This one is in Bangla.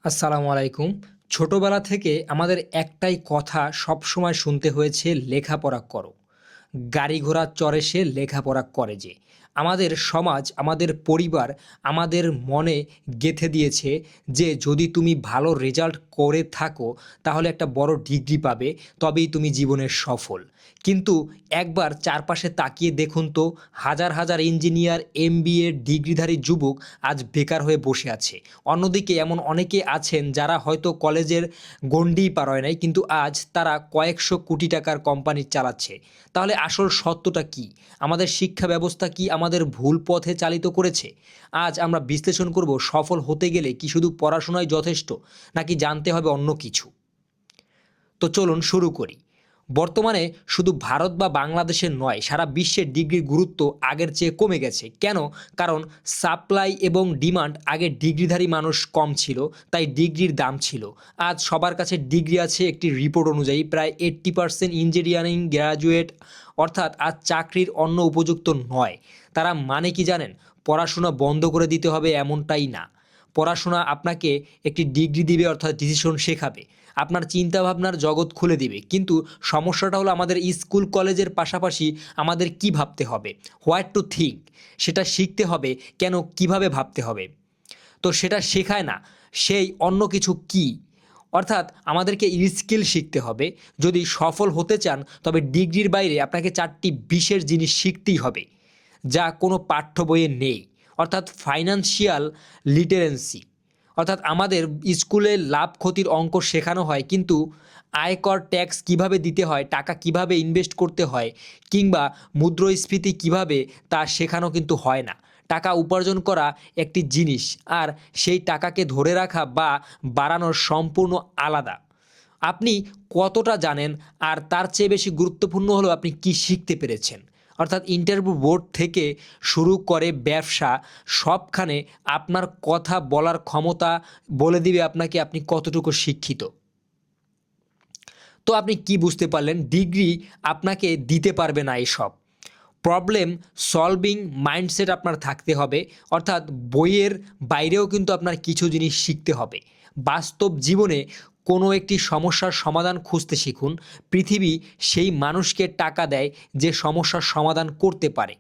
আসসালামু আলাইকুম। ছোটবেলা থেকে আমাদের একটাই কথা সবসময় শুনতে হয়েছে, লেখাপড়া করো। গাড়ি ঘোড়া চড়ে সে লেখাপড়া করে যে। আমাদের সমাজ, আমাদের পরিবার আমাদের মনে গেঁথে দিয়েছে যে যদি তুমি ভালো রেজাল্ট করে থাকো তাহলে একটা বড় ডিগ্রি পাবে, তবেই তুমি জীবনের সফল। কিন্তু একবার চারপাশে তাকিয়ে দেখুন তো, হাজার হাজার ইঞ্জিনিয়ার, এমবিএ ডিগ্রিধারী যুবক আজ বেকার হয়ে বসে আছে। অন্যদিকে এমন অনেকে আছেন যারা হয়তো কলেজের গণ্ডিই পার হয় নাই, কিন্তু আজ তারা কয়েকশো কোটি টাকার কোম্পানি চালাচ্ছে। তাহলে আসল সত্যটা কি? আমাদের শিক্ষা ব্যবস্থা কি আমাদের ভুল পথে চালিত করেছে? আজ আমরা বিশ্লেষণ করব, সফল হতে গেলে কি শুধু পড়াশোনাই যথেষ্ট, নাকি জানতে হবে অন্য কিছু? তো চলুন শুরু করি। বর্তমানে শুধু ভারত বা বাংলাদেশের নয়, সারা বিশ্বের ডিগ্রির গুরুত্ব আগের চেয়ে কমে গেছে। কেন? কারণ সাপ্লাই এবং ডিমান্ড, আগে ডিগ্রিধারী মানুষ কম ছিল, তাই ডিগ্রির দাম ছিল। আজ সবার কাছে ডিগ্রি আছে। একটি রিপোর্ট অনুযায়ী প্রায় 80% ইঞ্জিনিয়ারিং গ্র্যাজুয়েট, অর্থাৎ আজ চাকরির অন্য উপযুক্ত নয়। তারা মানে কি জানেন? পড়াশোনা বন্ধ করে দিতে হবে এমনটাই না। পড়াশোনা আপনাকে একটি ডিগ্রি দিবে, অর্থাৎ ডিসিশন শেখাবে, আপনার চিন্তাভাবনার জগৎ খুলে দিবে। কিন্তু সমস্যাটা হলো, আমাদের স্কুল কলেজের পাশাপাশি আমাদের কি ভাবতে হবে, হোয়াট টু থিঙ্ক, সেটা শিখতে হবে। কেন, কিভাবে ভাবতে হবে, তো সেটা শেখায় না, সেই অন্য কিছু কি। অর্থাৎ আমাদেরকে স্কিল শিখতে হবে। যদি সফল হতে চান তবে ডিগ্রির বাইরে আপনাকে 4টি বিশেষ জিনিস শিখতেই হবে, যা কোনো পাঠ্য বইয়ে নেই। অর্থাৎ ফাইন্যান্সিয়াল লিটারেন্সি। অর্থাৎ আমাদের স্কুলে লাভ ক্ষতির অঙ্ক শেখানো হয়, কিন্তু আয়কর ট্যাক্স কিভাবে দিতে হয়, টাকা কিভাবে ইনভেস্ট করতে হয়, কিংবা মুদ্রাস্ফীতি কিভাবে, তা শেখানো কিন্তু হয় না। টাকা উপার্জন করা একটি জিনিস, আর সেই টাকাকে ধরে রাখা বা বাড়ানো সম্পূর্ণ আলাদা। আপনি কতটা জানেন, আর তার চেয়ে বেশি গুরুত্বপূর্ণ হলো আপনি কি শিখতে পেরেছেন। অর্থাৎ ইন্টারভিউ বোর্ড থেকে শুরু করে ব্যবসা, সবখানে আপনার কথা বলার ক্ষমতা বলে দিবে আপনাকে আপনি কতটুকু শিক্ষিত। তো আপনি কি বুঝতে পারলেন? ডিগ্রি আপনাকে দিতে পারবে না এসব। প্রবলেম সলভিং মাইন্ডসেট আপনার থাকতে হবে। অর্থাৎ বইয়ের বাইরেও কিন্তু আপনার কিছু জিনিস শিখতে হবে। বাস্তব জীবনে কোনো একটি সমস্যার সমাধান খুঁজতে শিখুন। পৃথিবী সেই মানুষকে টাকা দেয় যে সমস্যার সমাধান করতে পারে।